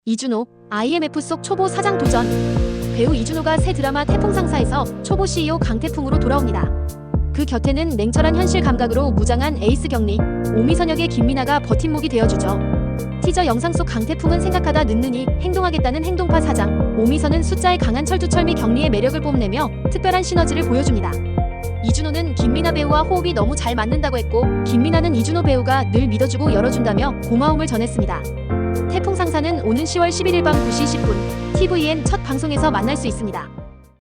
이준호, IMF 속 초보 사장 도전. 배우 이준호가 새 드라마 태풍상사에서 초보 CEO 강태풍으로 돌아옵니다. 그 곁에는 냉철한 현실 감각으로 무장한 에이스 경리, 오미선역의 김미나가 버팀목이 되어주죠. 티저 영상 속 강태풍은 생각하다 늦느니 행동하겠다는 행동파 사장, 오미선은 숫자에 강한 철두철미 경리의 매력을 뽐내며 특별한 시너지를 보여줍니다. 이준호는 김미나 배우와 호흡이 너무 잘 맞는다고 했고, 김미나는 이준호 배우가 늘 믿어주고 열어준다며 고마움을 전했습니다. 태풍상사는 오는 10월 11일 밤 9시 10분 TVN 첫 방송에서 만날 수 있습니다.